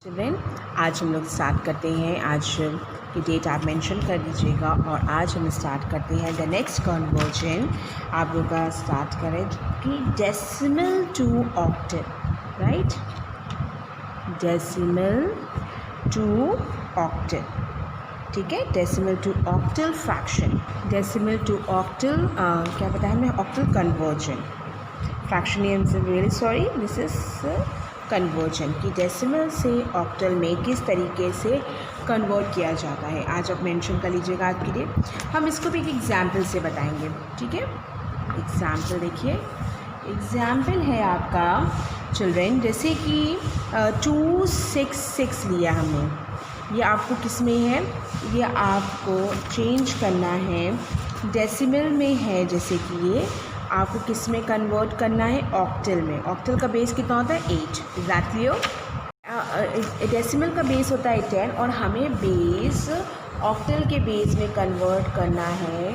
Children, आज हम लोग स्टार्ट करते हैं। आज की डेट आप मेंशन कर दीजिएगा और आज हम स्टार्ट करते हैं द नेक्स्ट कन्वर्जन। आप लोग का स्टार्ट करें कि decimal to octal, right? Decimal to octal, ठीक है। Decimal to octal fraction, decimal to octal क्या बताया हमने? Octal conversion. Fraction really sorry, this is conversion की डेसिमल से ऑक्टल में किस तरीके से कन्वर्ट किया जाता है। आज आप मेंशन कर लीजिएगा आज की डेट। हम इसको भी एक एग्जाम्पल से बताएंगे, ठीक है। एग्जाम्पल देखिए, एग्जाम्पल है आपका चिल्ड्रेन, जैसे कि 266 लिया हमने। ये आपको किस में है? ये आपको चेंज करना है, डेसिमल में है। जैसे कि ये आपको किस में कन्वर्ट करना है? ऑक्टल में। ऑक्टल का बेस कितना होता है? 8। एग्जैक्टली हो। डेसिमल का बेस होता है 10 और हमें बेस ऑक्टल के बेस में कन्वर्ट करना है,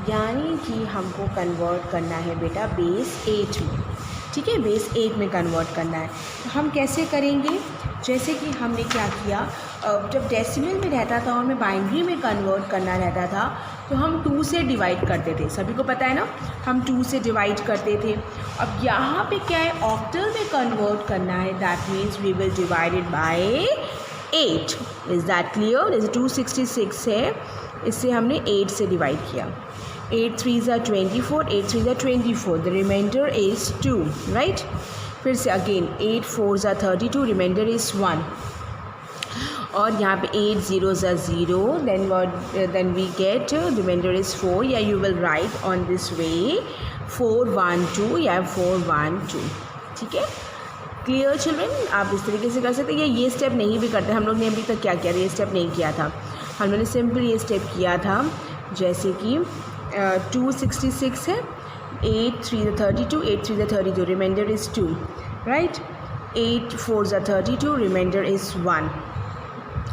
यानी कि हमको कन्वर्ट करना है बेटा बेस 8 में, ठीक है। बेस 8 में कन्वर्ट करना है। तो हम कैसे करेंगे? जैसे कि हमने क्या किया, जब डेसिमल में रहता था और हमें बाइनरी में कन्वर्ट करना रहता था तो हम 2 से डिवाइड करते थे। सभी को पता है ना, हम 2 से डिवाइड करते थे। अब यहाँ पे क्या है? ऑक्टल में कन्वर्ट करना है, that means we will divide it by 8। Is that clear? जैसे 266 है, इससे हमने 8 से डिवाइड किया। 8 3s are 24, 8 3s are 24, the remainder is 2, right? फिर से again 8 4s are 32, remainder is 1. और यहाँ पे 8 0s are 0, then we get remainder is 4. या you will write on this way 4 1 2 या 4 1 2, ठीक है। Clear children? आप इस तरीके से कर सकते हैं। ये स्टेप नहीं भी करते, हम लोग ने अभी तक क्या किया था? ये स्टेप नहीं किया था, हम लोगों ने सिंपल ये स्टेप किया था। जैसे कि 266 है, 8 3s are 32, 8 3s are 32, remainder is 2, right? 8 4s are 32, remainder is 1.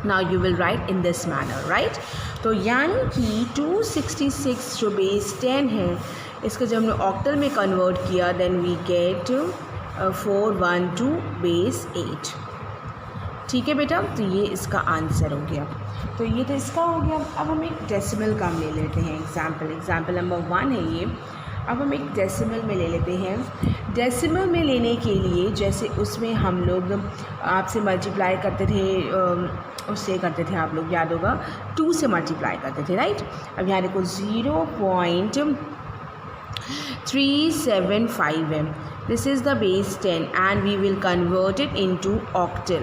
Now you will write in this manner, right? तो यानी कि 266 जो बेस 10 है, इसको जब हमने ऑक्टल में कन्वर्ट किया, देन वी गेट 4 1 2 बेस 8, ठीक है बेटा। तो ये इसका आंसर हो गया। तो ये तो इसका हो गया। अब हम एक डेसिमल का ले लेते हैं एग्जाम्पल नंबर 1 है ये। अब हम एक डेसिमल में ले लेते हैं। डेसिमल में लेने के लिए जैसे उसमें हम लोग आपसे मल्टीप्लाई करते थे, उससे करते थे, आप लोग याद होगा 2 से मल्टीप्लाई करते थे, राइट? अब यहाँ देखो 0.375 है, this is the base 10 and we will convert it into octal.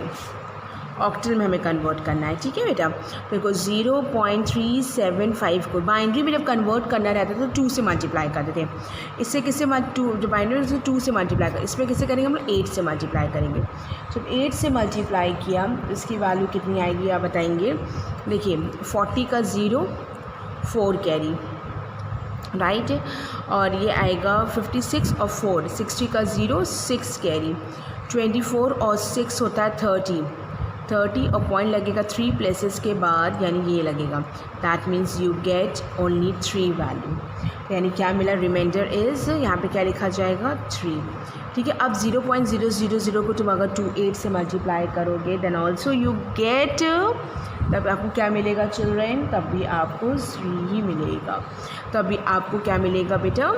Octal में हमें कन्वर्ट करना है, ठीक है बेटा। देखो 0.375 को बाइनरी में जब कन्वर्ट करना रहता था तो 2 से मल्टीप्लाई करते थे। इससे किससे जो बाइनरी से 2 से मल्टीप्लाई कर, इसमें किससे करेंगे? हम लोग 8 से मल्टीप्लाई करेंगे। जब 8 से मल्टीप्लाई किया, इसकी वैल्यू कितनी आएगी आप बताएंगे? देखिए 40 का 0 4 कैरी, राइट? और ये आएगा 56 और 4 60 का 0 6 कैरी, 24 और 6 होता है 30 और पॉइंट लगेगा 3 प्लेसेस के बाद, यानी ये लगेगा। That means you get only 3 value, यानी क्या मिला? रिमाइंडर इज़, यहाँ पे क्या लिखा जाएगा? 3, ठीक है। अब 0.000 को तुम अगर 8 से मल्टीप्लाई करोगे, देन ऑल्सो यू गेट, तब आपको क्या मिलेगा चिल्ड्रेन? तब भी आपको 3 ही मिलेगा। तभी आपको क्या मिलेगा बेटा?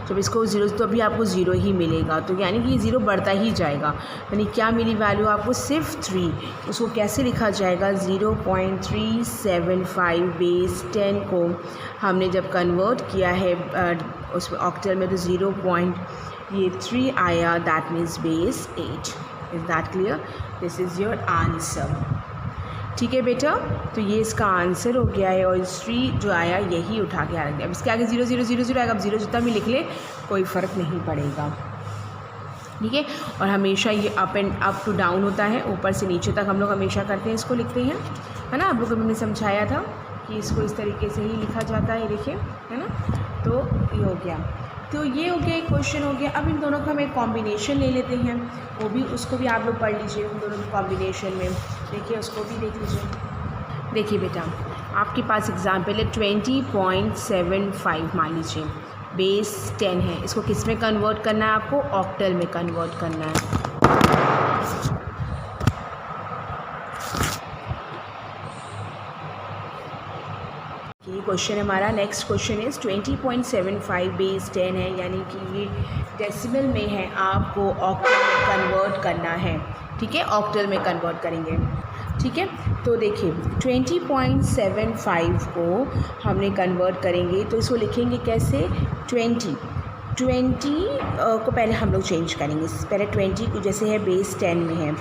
जब इसको 0 तो अभी आपको 0 ही मिलेगा। तो यानी कि ये 0 बढ़ता ही जाएगा, यानी क्या मिली वैल्यू आपको? सिर्फ 3। उसको कैसे लिखा जाएगा? 0.375 बेस 10 को हमने जब कन्वर्ट किया है उसमें ऑक्टल में, तो 0.3 आया, that means base 8। Is that clear? This is your answer, ठीक है बेटा। तो ये इसका आंसर हो गया है और 3 जो आया यही उठा के आ गया। अब इसके आगे 0 0 0 0 आएगा। अब 0 जितना भी लिख ले कोई फ़र्क नहीं पड़ेगा, ठीक है। और हमेशा ये अप टू डाउन होता है, ऊपर से नीचे तक हम लोग हमेशा करते हैं, इसको लिखते हैं, है ना। आप लोग को मैंने समझाया था कि इसको इस तरीके से ही लिखा जाता है, देखिए, है ना। तो ये हो गया। तो ये हो गया, एक क्वेश्चन हो गया। अब इन दोनों का हम एक कॉम्बिनेशन ले लेते हैं, वो भी, उसको भी आप लोग पढ़ लीजिए। उन दोनों के कॉम्बिनेशन में देखिए, उसको भी देख लीजिए। देखिए बेटा, आपके पास एग्जाम्पल है 20.75 मान लीजिए, बेस 10 है। इसको किस में कन्वर्ट करना है? आपको ऑक्टल में कन्वर्ट करना है। क्वेश्चन हमारा नेक्स्ट क्वेश्चन इज़ 20.75 बेस 10 है, यानी कि ये डेसिमल में है, आपको ऑक्टल में कन्वर्ट करना है। ठीक है, ऑक्टल में कन्वर्ट करेंगे। ठीक है, तो देखिए 20.75 को हमने कन्वर्ट करेंगे तो इसको लिखेंगे कैसे, 20 को पहले हम लोग चेंज करेंगे। पहले 20 को जैसे है बेस 10 में है,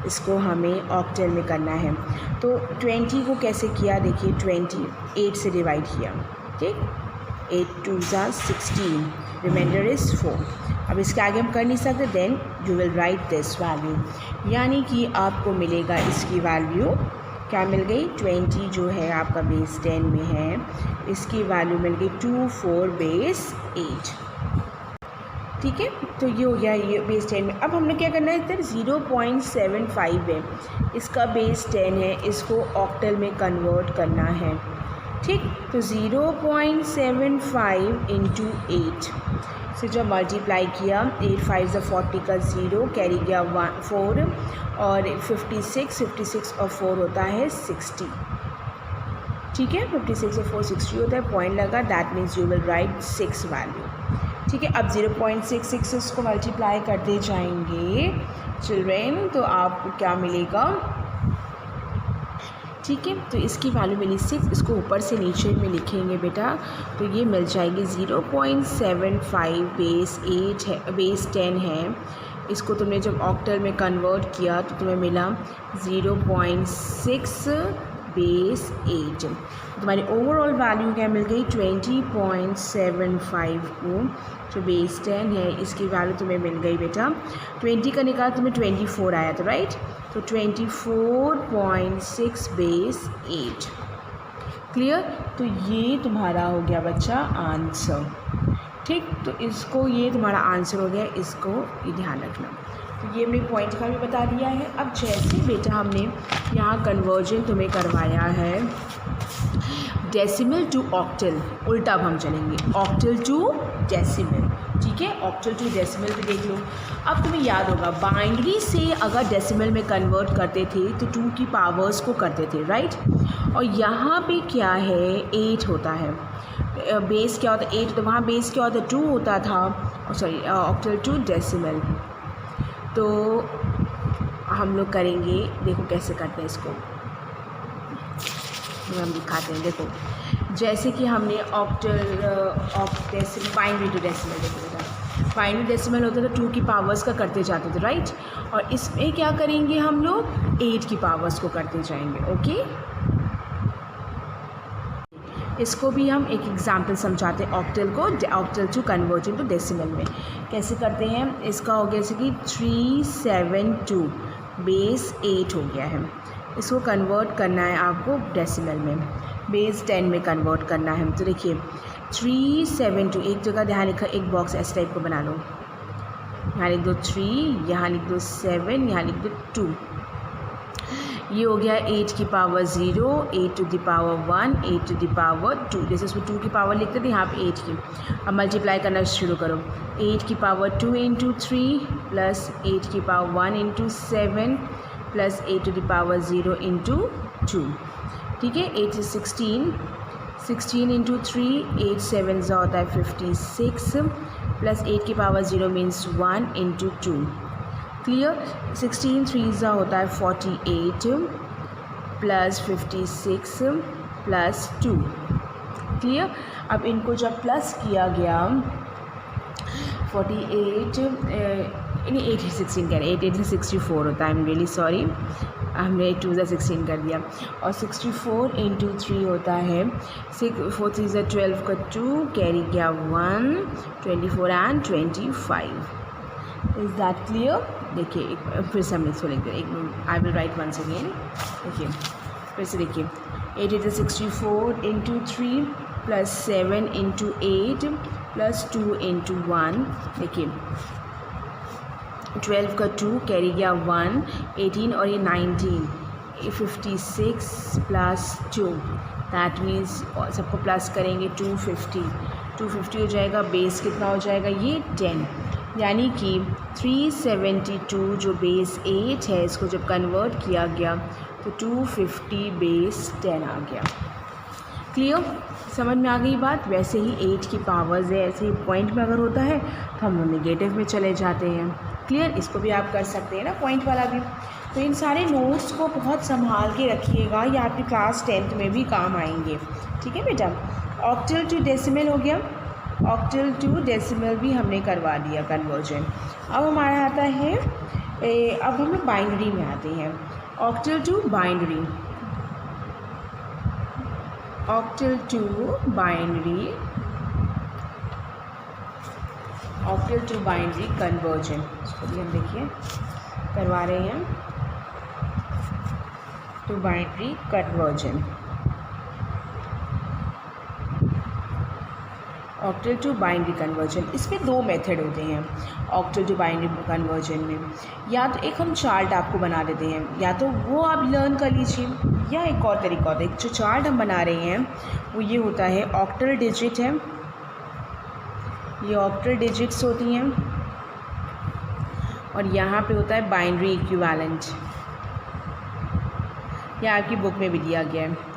इसको हमें ऑक्टल में करना है। तो 20 को कैसे किया, देखिए 20 8 से डिवाइड किया। ठीक, 8 2 16, रिमाइंडर इज़ 4। अब इसके आगे हम कर नहीं सकते, then you will write this value, यानी कि आपको मिलेगा इसकी वैल्यू क्या मिल गई, 20 जो है आपका बेस 10 में है, इसकी वैल्यू मिल गई 24 बेस 8। ठीक है, तो ये हो गया ये बेस 10 में। अब हमने क्या करना है, इधर 0.75 है, इसका बेस 10 है, इसको ऑक्टल में कन्वर्ट करना है। ठीक, तो 0.75 इंटू 8 से जब मल्टीप्लाई किया, 8 5 40 का 0 कैरी गया 4 और 56 और 4 होता है 60। ठीक है, 56 और 4 60 होता है, पॉइंट लगा, that means you will right 6 value. ठीक है, अब 0.66 इसको मल्टीप्लाई करते जाएंगे चिल्ड्रेन, तो आपको क्या मिलेगा। ठीक है, तो इसकी वैल्यू मिली 6, इसको ऊपर से नीचे में लिखेंगे बेटा, तो ये मिल जाएगी 0.75 बेस 8 है, बेस 10 है, इसको तुमने जब ऑक्टल में कन्वर्ट किया तो तुम्हें मिला 0.6 बेस 8। तुम्हारी ओवरऑल वैल्यू क्या मिल गई, 20.75 को जो बेस 10 है इसकी वैल्यू तुम्हें मिल गई बेटा, 20 का निकाल तुम्हें 24 आया था, राइट, तो 24.6 बेस 8। क्लियर, तो ये तुम्हारा हो गया बच्चा आंसर। ठीक, तो इसको ये तुम्हारा आंसर हो गया, इसको ये ध्यान रखना। तो ये हमने पॉइंट का भी बता दिया है। अब जैसे बेटा हमने यहाँ कन्वर्जन तुम्हें करवाया है डेसिमल टू ऑक्टल, उल्टा अब हम चलेंगे, ऑक्टल टू डेसिमल। ठीक है, ऑक्टल टू डेसिमल भी देख लो। अब तुम्हें याद होगा बाइनरी से अगर डेसिमल में कन्वर्ट करते थे तो 2 की पावर्स को करते थे, राइट, और यहाँ पे क्या है 8 होता है, बेस क्या होता है 8, तो वहाँ बेस क्या होता है 2 होता था, सॉरी ऑक्टल टू डेसिमल। तो हम लोग करेंगे, देखो कैसे करते हैं इसको, हम दिखाते हैं। देखो जैसे कि हमने octal decimal binary to decimal, देखो बेटा बाइनरी डेसिमल होता था 2 की पावर्स का करते जाते थे, राइट, और इसमें क्या करेंगे हम लोग 8 की पावर्स को करते जाएंगे। ओके, इसको भी हम एक एग्जांपल समझाते हैं, ऑक्टल को, octal to conversion to decimal में कैसे करते हैं। इसका हो गया जैसे कि 372 बेस 8 हो गया है, इसको कन्वर्ट करना है आपको डेसिमल में, बेस 10 में कन्वर्ट करना है। तो देखिए 372, एक जगह ध्यान लिखा, एक बॉक्स ऐसे टाइप को बना लो, यहाँ लिख दो 3, यहाँ लिख दो 7, यहाँ लिख दो 2, ये हो गया 8 की power 0, 8 to the power 1, 8 to the power 2, जैसे उसमें 2 की पावर लिखते थे यहाँ पे 8 की। अब मल्टीप्लाई करना शुरू करो, 8 की पावर 2 इंटू 3 प्लस 8 की power 1 into 7 plus 8 to the power 0 into 2। ठीक है, 8 से 16 इंटू 3, 8 7 होता है 56 प्लस 8 की पावर 0 मीन्स 1 इंटू 2। क्लियर, 16 3 होता है 48 प्लस 56 प्लस 2। क्लियर, अब इनको जब प्लस किया गया 48 नहीं 8 16 कह रहे, 8 से 64 होता है, आई एम रियली सॉरी, हमने 2 से 16 कर दिया, और 64 इंटू 3 होता है 4 3 12 का 2 कैरी गया 1, 24 एंड 25। Is that clear. देखिए एक फिर से हम इसको लिख दें, एक I will write once again. देखिए फिर से देखिए 8 is 64 into 3 plus 7 into 8 plus 2 into 1। देखिए 12 का 2 कैरी गया 1, 18 और ये 19, 56 प्लस 2, दैट मीन्स सबको प्लस करेंगे 250 हो जाएगा। बेस कितना हो जाएगा ये 10, यानी कि 372 जो बेस 8 है इसको जब कन्वर्ट किया गया तो 250 बेस 10 आ गया। क्लियर, समझ में आ गई बात। वैसे ही 8 की पावर्स है, ऐसे ही पॉइंट में अगर होता है तो हम नेगेटिव में चले जाते हैं। क्लियर, इसको भी आप कर सकते हैं ना, पॉइंट वाला भी। तो इन सारे नोट्स को बहुत संभाल के रखिएगा, ये आपकी क्लास 10th में भी काम आएंगे। ठीक है बेटा। ऑक्टल टू डेसिमल हो गया, ऑक्टल टू डेसिमल भी हमने करवा दिया कन्वर्जन। अब हमारा आता है अब हम लोग बाइनरी में आते हैं। Octal to binary, octal to binary, octal to binary conversion, इसको भी हम देखिए करवा रहे हैं, to binary conversion. Octal to binary conversion, इसमें 2 मेथड होते हैं ऑक्टल टू बाइनरी कन्वर्जन में। या तो एक हम चार्ट आपको बना देते हैं, या तो वो आप लर्न कर लीजिए, या एक और तरीका होता है। जो चार्ट हम बना रहे हैं वो ये होता है, ऑक्टल डिजिट है, ये ऑक्टल डिजिट्स होती हैं, और यहाँ पे होता है बाइनरी इक्विवेलेंट। यह आपकी बुक में भी दिया गया है।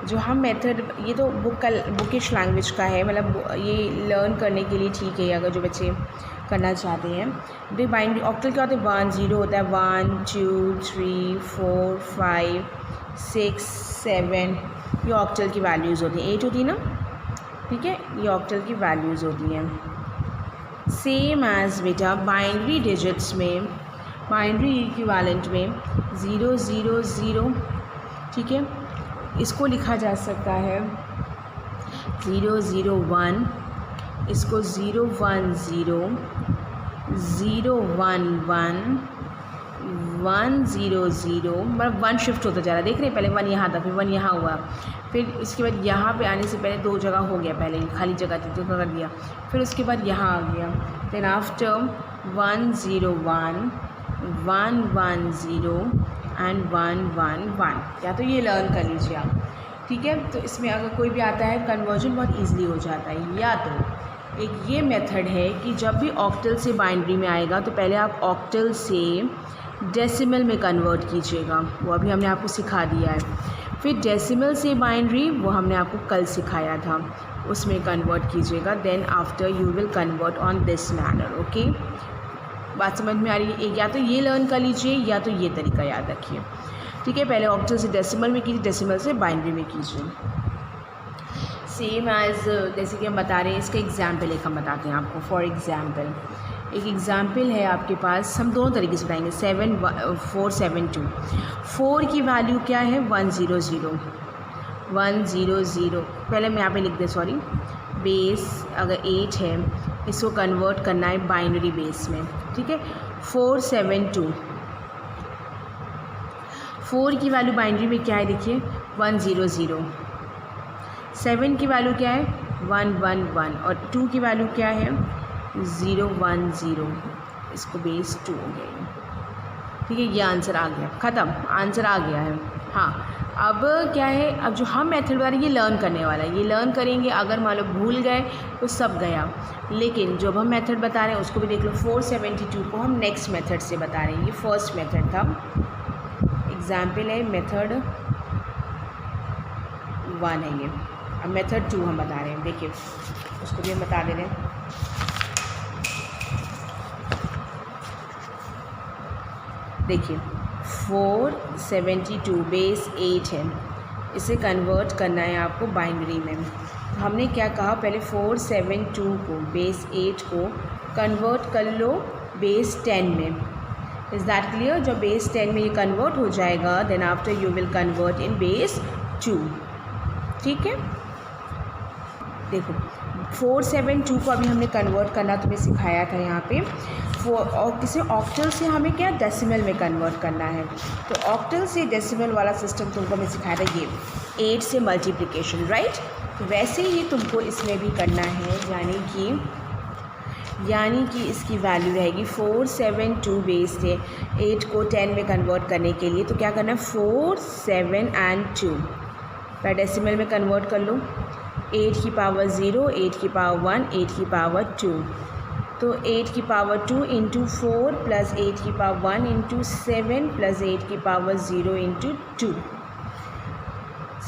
जो हम मेथड, ये तो बुकिश लैंग्वेज का है, मतलब ये लर्न करने के लिए ठीक है अगर जो बच्चे करना चाहते हैं। तो बाइनरी ऑक्टल क्या होता है, 1 0 होता है, 1 2 3 4 5 6 7, ये ऑक्टल की वैल्यूज़ होती हैं। 8 होती है ना, ठीक है, ये ऑक्टल की वैल्यूज़ होती हैं। सेम एज बेटा बाइनरी डिजिट्स में, बाइनरी इक्विवेलेंट में 0 0 0, ठीक है, इसको लिखा जा सकता है 0 0 1, इसको 0 1 0, 0 1 1, 1 0 0, मतलब 1 शिफ्ट होता जा रहा है, देख रहे हैं, पहले 1 यहाँ था, फिर 1 यहाँ हुआ, फिर इसके बाद यहाँ पे आने से पहले 2 जगह हो गया, पहले खाली जगह थी तो कर दिया, फिर उसके बाद यहाँ आ गया, देन आफ्टर 1 0 1 1 1 0 एंड 1 1 1, या तो ये लर्न कर लीजिए आप। ठीक है, तो इसमें अगर कोई भी आता है कन्वर्जन बहुत इजीली हो जाता है। या तो एक ये मेथड है कि जब भी ऑक्टल से बाइनरी में आएगा तो पहले आप ऑक्टल से डेसिमल में कन्वर्ट कीजिएगा, वो अभी हमने आपको सिखा दिया है। फिर डेसिमल से बाइनरी, वो हमने आपको कल सिखाया था, उसमें कन्वर्ट कीजिएगा। Then after you will convert on this manner. Okay, बात समझ में आ रही है। या तो ये लर्न कर लीजिए, या तो ये तरीका याद रखिए। ठीक है, पहले ऑक्टल से डेसिमल में कीजिए, डेसिमल से बाइनरी में कीजिए। सेम एज जैसे कि हम बता रहे हैं, इसका एग्जाम्पल एक हम बताते हैं आपको। फॉर एग्ज़ाम्पल, एक एग्ज़ाम्पल है आपके पास, हम दोनों तरीके से बताएंगे। 7 4 7 2, 4 की वैल्यू क्या है, 1 0 0 1 0 0, पहले मैं यहाँ पे लिख दें, सॉरी, बेस अगर 8 है, इसको कन्वर्ट करना है बाइनरी बेस में। ठीक है, 4 7 2, 4 की वैल्यू बाइनरी में क्या है, देखिए 1 0 0, 7 की वैल्यू क्या है 1 1 1, और 2 की वैल्यू क्या है 0 1 0, इसको बेस 2 हो गया। ठीक है, ये आंसर आ गया, ख़त्म, आंसर आ गया है। हाँ, अब क्या है, अब जो हम मेथड बता रहे हैं ये लर्न करने वाला है, ये लर्न करेंगे। अगर मान लो भूल गए तो सब गया, लेकिन जो हम मेथड बता रहे हैं उसको भी देख लो। 472 को हम नेक्स्ट मेथड से बता रहे हैं, ये फर्स्ट मेथड था, एग्जाम्पल है मेथड 1 है ये। अब मेथड 2 हम बता रहे हैं, देखिए उसको भी हम बता दे रहे हैं। देखिए 472 बेस 8 है, इसे कन्वर्ट करना है आपको बाइनरी में। हमने क्या कहा, पहले 472 को बेस 8 को कन्वर्ट कर लो बेस 10 में। Is that clear? जब बेस 10 में ये कन्वर्ट हो जाएगा, then after you will convert in base 2। ठीक है, देखो 472 को अभी हमने कन्वर्ट करना तुम्हें सिखाया था यहाँ पे। और किसी ऑक्टल से हमें क्या डेसिमल में कन्वर्ट करना है, तो ऑक्टल से डेसिमल वाला सिस्टम तुमको मैं सिखाया था, ये 8 से मल्टीप्लिकेशन, राइट। तो वैसे ही तुमको इसमें भी करना है, यानी कि इसकी वैल्यू रहेगी 472 बेस थे 8 को 10 में कन्वर्ट करने के लिए। तो क्या करना है, 4 7 and 2 पर डेसिमल में कन्वर्ट कर लो। 8 की पावर 0, 8 की पावर 1, 8 की पावर 2, तो 8 की पावर 2 इंटू 4 प्लस 8 की पावर 1 इंटू 7 प्लस 8 की पावर 0 इंटू 2।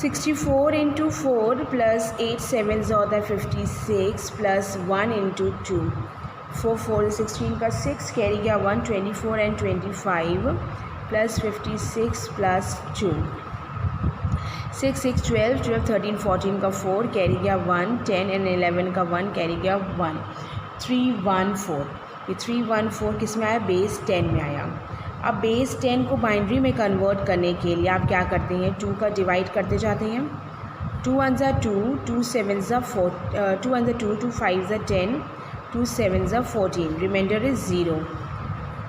64 इंटू 4 प्लस 8 7 होता है 56 प्लस 1 इंटू 2 4 4 16 का 6 कैरी गया 1 24 एंड 25 प्लस 56 प्लस 2 6 6 12 12 13 14 का 4 कैरी गया 1 10 एंड 11 का 1 कैरी गया 1 3 1 4 ये 3 1 4 किस में आया बेस 10 में आया। अब बेस 10 को बाइनरी में कन्वर्ट करने के लिए आप क्या करते हैं 2 का डिवाइड करते जाते हैं 2 1 ज़ा 2 2 7 ज़ा 4 2 1 ज़ा 2 2 5 ज़ा 10 2 7 ज़ा 14 रिमाइंडर इज़ 0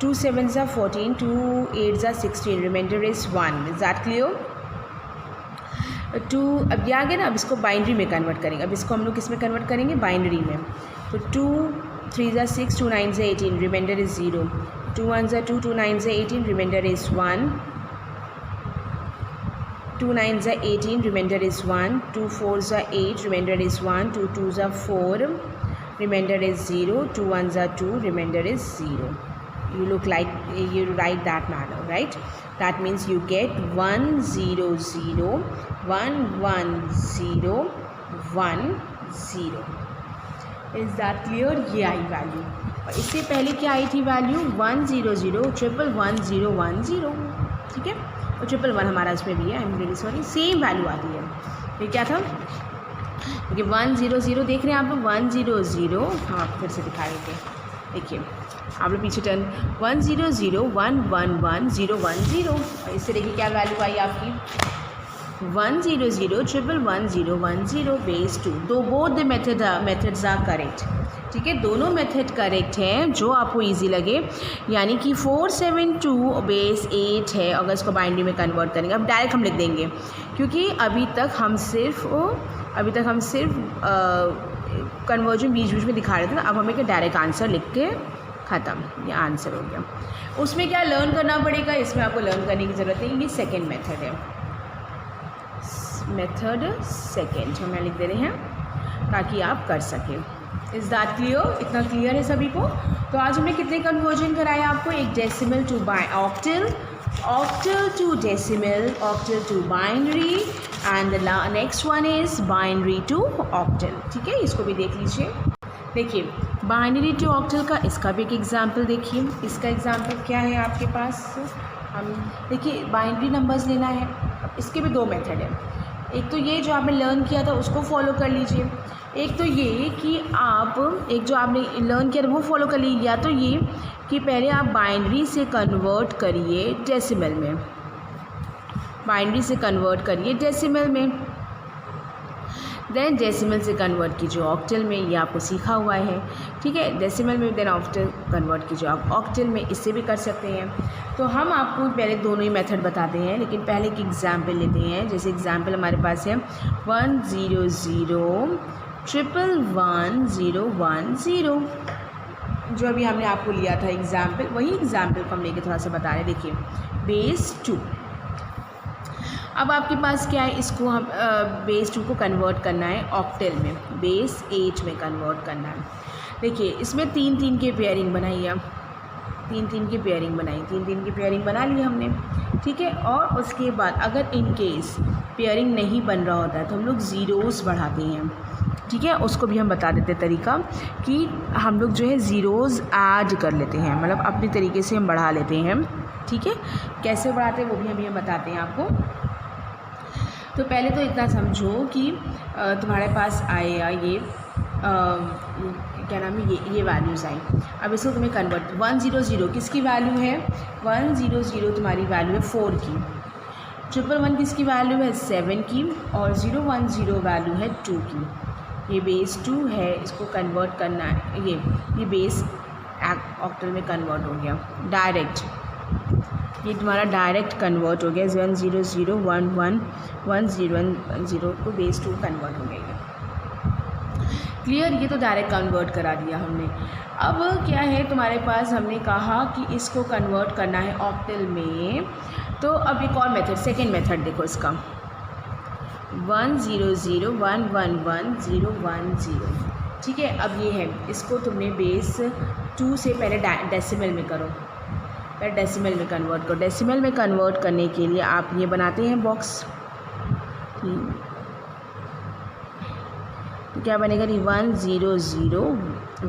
2 7 ज़ा 14 2 8 ज़ा 16 remainder is 1 is that clear. 2 अब ये आ गया ना, अब इसको बाइनरी में कन्वर्ट करेंगे। अब इसको हम लोग किस में कन्वर्ट करेंगे बाइनरी में। तो 2 3 ज़ा 6 2 9 ज़ा 18 रिमाइंडर इज़ 0 2 1 ज़ा 2 2 9 ज़ा 18 रिमाइंडर इज़ 1 2 9 ज़ा 18 रिमाइंडर इज़ 1 2 4 ज़ा 8 रिमाइंडर इज़ 1 2 2 ज़ा 4 remainder is 0 2 1s are 2 remainder is 0 you look like you write that manner, right? That means you get 1 0 0 1 1 0 1 0 is that clear। ये आई वैल्यू और इससे पहले क्या आई थी वैल्यू 1 0 0 1 1 0 1 0 ठीक है और 1 1 हमारा इसमें भी है I am really sorry same value आती है। ये क्या था देखिए 1 0 0 देख रहे हैं आप लोग 1 0 0 हम आपको फिर से दिखा रहे थे देखिए आप लोग पीछे टर्न 1 0 0 1 1 1 0 1 0 और इससे देखिए क्या वैल्यू आई आपकी 1 0 0 1 1 0 1 0 बेस 2 दो both the methods are correct ठीक है दोनों मेथड करेक्ट हैं जो आपको इजी लगे यानी कि 472 बेस 8 है। अगर इसको बाइनरी में कन्वर्ट करेंगे अब डायरेक्ट हम लिख देंगे क्योंकि अभी तक हम सिर्फ कन्वर्जन बीच बीच में दिखा रहे थे ना। अब हमें क्या डायरेक्ट आंसर लिख के ख़त्म ये आंसर हो गया। उसमें क्या लर्न करना पड़ेगा इसमें आपको लर्न करने की ज़रूरत है। ये सेकेंड मेथड है मेथड सेकेंड हम लिख दे रहे हैं ताकि आप कर सकें। इज़ दैट क्लियर इतना क्लियर है सभी को। तो आज हमने कितने कन्वर्जन कराया आपको एक decimal to octal octal to decimal, octal to binary and the next one is binary to octal। ठीक है इसको भी देख लीजिए। देखिए बाइनरी टू ऑक्टल का इसका भी एक एग्जांपल देखिए। इसका एग्जांपल क्या है आपके पास हम देखिए बाइनरी नंबर्स लेना है। इसके भी दो मेथड है एक तो ये जो आपने लर्न किया था उसको फॉलो कर लीजिए एक तो ये कि आप एक जो आपने लर्न किया था वो फॉलो कर लीजिए या तो ये कि पहले आप बाइनरी से कन्वर्ट करिए डेसिमल में बाइनरी से कन्वर्ट करिए डेसिमल में देन डेसिमल से कन्वर्ट कीजिए ऑक्टल में ये आपको सीखा हुआ है ठीक है। डेसिमल में देन ऑक्टल कन्वर्ट कीजिए आप ऑक्टल में इससे भी कर सकते हैं। तो हम आपको पहले दोनों ही मेथड बताते हैं लेकिन पहले एक एग्जांपल लेते हैं। जैसे एग्जांपल हमारे पास है 1 0 0 1 1 0 1 0 जो अभी हमने आपको लिया था एग्जाम्पल वही एग्जाम्पल को हम लेके थोड़ा सा बता रहे हैं। देखिए बेस 2 अब आपके पास क्या है इसको हम बेस 2 को कन्वर्ट करना है ऑक्टल में बेस 8 में कन्वर्ट करना है। देखिए इसमें 3 3 की पेयरिंग बनाई है 3 3 की पेयरिंग बनाई 3 3 की पेयरिंग बना ली हमने ठीक है। और उसके बाद अगर इन केस पेयरिंग नहीं बन रहा होता है तो हम लोग ज़ीरोज़ बढ़ाते हैं ठीक है। उसको भी हम बता देते हैं तरीका कि हम लोग जो है ज़ीरोज़ ऐड कर लेते हैं मतलब अपने तरीके से हम बढ़ा लेते हैं ठीक है। कैसे बढ़ाते हैं वो भी हम बताते हैं आपको। तो पहले तो इतना समझो कि तुम्हारे पास आएगा ये क्या नाम है ये वैल्यूज़ आई। अब इसको तुम्हें कन्वर्ट 1 0 0 किसकी वैल्यू है 1 0 0 तुम्हारी वैल्यू है 4 की 1 1 किसकी वैल्यू है 7 की और 0 1 0 वैल्यू है 2 की। ये बेस 2 है इसको कन्वर्ट करना है ये बेस ऑक्टल में कन्वर्ट हो गया डायरेक्ट ये तुम्हारा डायरेक्ट कन्वर्ट हो गया 1 0 0 1 1 1 0 1 0 को बेस 2 कन्वर्ट हो गया क्लियर। ये तो डायरेक्ट कन्वर्ट करा दिया हमने। अब क्या है तुम्हारे पास हमने कहा कि इसको कन्वर्ट करना है ऑक्टल में। तो अब एक और मेथड सेकेंड मेथड देखो इसका 1 0 0 1 1 1 0 1 0 ठीक है। अब ये है इसको तुमने बेस 2 से पहले डेसिमल में करो पहले डेसिमल में कन्वर्ट करो। डेसिमल में कन्वर्ट करने के लिए आप ये बनाते हैं बॉक्स तो क्या बनेगा 1 0 0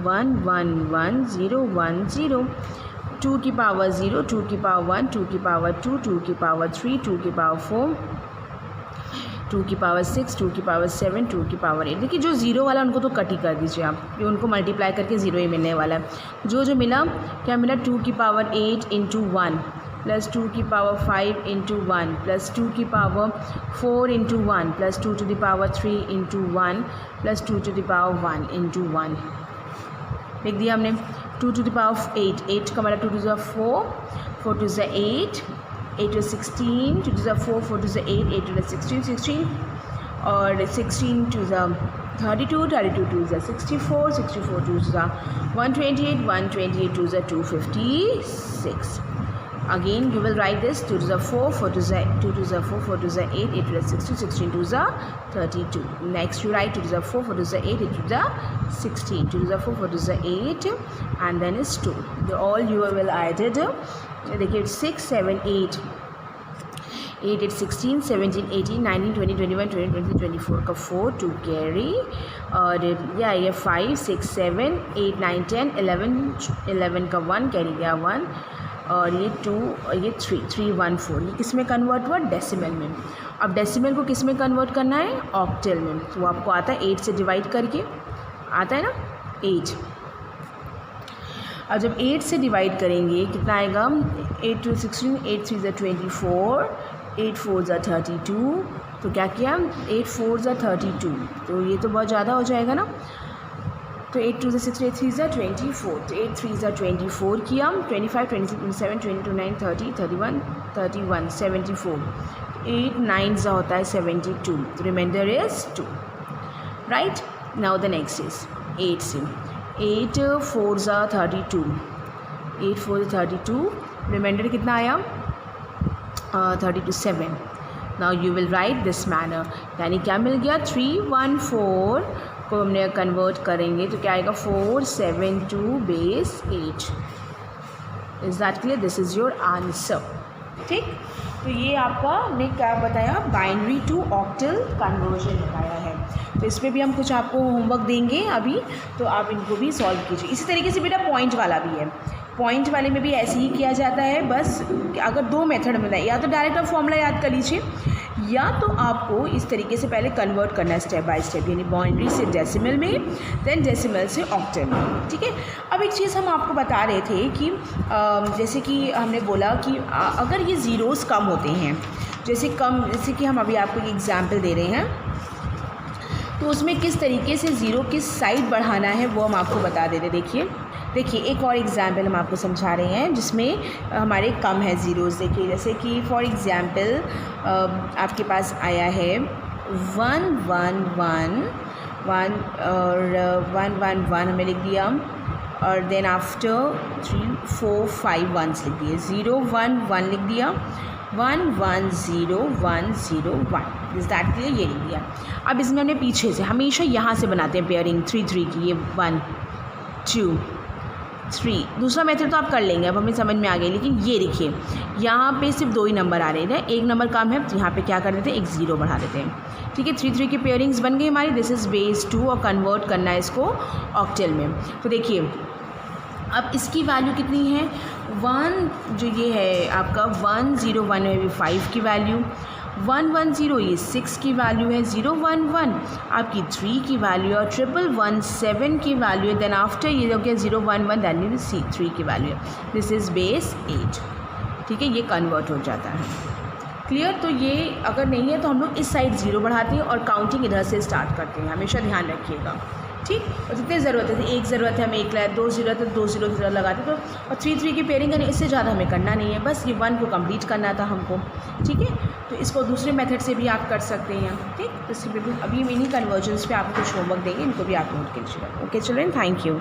1 1 1 0 1 0, 2 की पावर 0, 2 की पावर 1, 2 की पावर 2, 2 की पावर 3, 2 की पावर 4, 2 की पावर 6, 2 की पावर 7, 2 की पावर 8। देखिए जो ज़ीरो वाला उनको तो कट ही कर दीजिए आप, ये उनको मल्टीप्लाई करके ज़ीरो ही मिलने वाला है। जो मिला क्या मिला 2 की पावर 8 इंटू 1 प्लस 2 की पावर 5 इंटू 1 प्लस 2 की power 4 into 1 plus 2 to the power 3 into 1 plus 2 to the power 1 into 1 लिख दिया हमने। 2 टू द पावर 8, 8 का मतलब 2 to the 4, 4 to the 8, 8 to 16, 2 to the 4, 4 to the 8, 8 to the 16, 16 और 16 to the 32, 32 to the 64, 64 to the 128, 128 to the 256. Again you will write this 2 to the 4, 4 to the 2 to the 4, 4 to the 8, 8 to the 16, 16 to the 32. Next you write 2 to the 4, 4 to the 8, 8 to the 16, 2 to the 4, 4 to the 8 and then is 2. All you will added. देखिए 6 7 8 8 8 16 17 18 19 20 21 22 23 24 का 4 2 carry और ये 5 6 7 8 9 10 11 11 का 1 carry गया 1 और ये 2 और ये 3 3 1 4। ये किस में कन्वर्ट हुआ? डेसिमल में। अब डेसिमल को किस में कन्वर्ट करना है? ऑक्टल में। तो वो आपको आता है 8 से डिवाइड करके, आता है ना 8। अब जब 8 से डिवाइड करेंगे कितना आएगा? 8 to 16, 8 3 24, 8 4 32। तो क्या किया? 8 4 32, तो ये तो बहुत ज़्यादा हो जाएगा ना। तो 8 2 6, 8 3 24, तो 8 3 24 किया, 25 26 27 29 30 31 31 74, 8 9 होता है 72, तो remainder is 2, right. Now the next is 8 से 8 4 32, 8 4 32, रिमाइंडर कितना आया? 37। Now you will write this manner, यानी क्या मिल गया? 3 1 4 को हमने कन्वर्ट करेंगे तो क्या आएगा? 4 7 2 base 8। Is that clear? This is your answer. ठीक, तो ये आपका हमने क्या बताया? बाइनरी टू ऑक्टल कन्वर्जन बताया है। तो इसमें भी हम कुछ आपको होमवर्क देंगे अभी, तो आप इनको भी सॉल्व कीजिए। इसी तरीके से बेटा पॉइंट वाला भी है, पॉइंट वाले में भी ऐसे ही किया जाता है। बस अगर दो मेथड में या तो डायरेक्ट आप फॉर्मूला याद कर लीजिए, या तो आपको इस तरीके से पहले कन्वर्ट करना है स्टेप बाय स्टेप, यानी बाइनरी से डेसिमल में, देन डेसिमल से ऑक्टल में। ठीक है, अब एक चीज़ हम आपको बता रहे थे कि जैसे कि हमने बोला कि अगर ये ज़ीरोज़ कम होते हैं, जैसे कि हम अभी आपको एक एग्जाम्पल दे रहे हैं, तो उसमें किस तरीके से ज़ीरो किस साइड बढ़ाना है वो हम आपको बता दे रहे। देखिए एक और एग्जाम्पल हम आपको समझा रहे हैं जिसमें हमारे कम है ज़ीरोज़। देखिए जैसे कि फॉर एग्ज़ाम्पल आपके पास आया है 1 1 1 1 और 1 1 1 हमें लिख दिया, और देन आफ्टर 3 4 5 1 लिख दिए, 0 1 1 लिख दिया, 1 1 0 1 0 1। Is that clear? ये लिख दिया। अब इसमें हमने पीछे से हमेशा यहाँ से बनाते हैं पेयरिंग 3 3 की, ये 1 2 3। दूसरा मेथड तो आप कर लेंगे, अब हमें समझ में आ गई। लेकिन ये देखिए यहाँ पे सिर्फ 2 ही नंबर आ रहे हैं, एक नंबर कम है, तो यहाँ पे क्या कर देते हैं? एक ज़ीरो बढ़ा देते हैं। ठीक है, 3 3 की पेयरिंग्स बन गई हमारी। दिस इज़ बेस 2 और कन्वर्ट करना है इसको ऑक्टल में। तो देखिए अब इसकी वैल्यू कितनी है? 1 जो ये है आपका 1 0 1 में भी 5 की वैल्यू, 1 1 0 ये 6 की वैल्यू है, 0 1 1 आपकी 3 की वैल्यू और 1 1 7 की वैल्यू है। देन आफ्टर ये हो गया 0 1 1 दैन यू सी 3 की वैल्यू है। This is base 8। ठीक है, ये कन्वर्ट हो जाता है। क्लियर? तो ये अगर नहीं है तो हम लोग इस साइड 0 बढ़ाते हैं और काउंटिंग इधर से स्टार्ट करते हैं, हमेशा ध्यान रखिएगा। ठीक, और जितनी ज़रूरत है, एक ज़रूरत है हमें एक लाए, 2 ज़रूरत है 2 0 की ज़रूरत लगाते, तो और 3 3 की पेयरिंग करनी, इससे ज़्यादा हमें करना नहीं है, बस ये 1 को कंप्लीट करना था हमको। ठीक है, तो इसको दूसरे मेथड से भी आप कर सकते हैं। ठीक, तो अभी हम इन्हीं कन्वर्जन्स पे आपको कुछ होमवर्क देंगे, इनको भी आप नोट कीजिएगा। Okay children, thank you.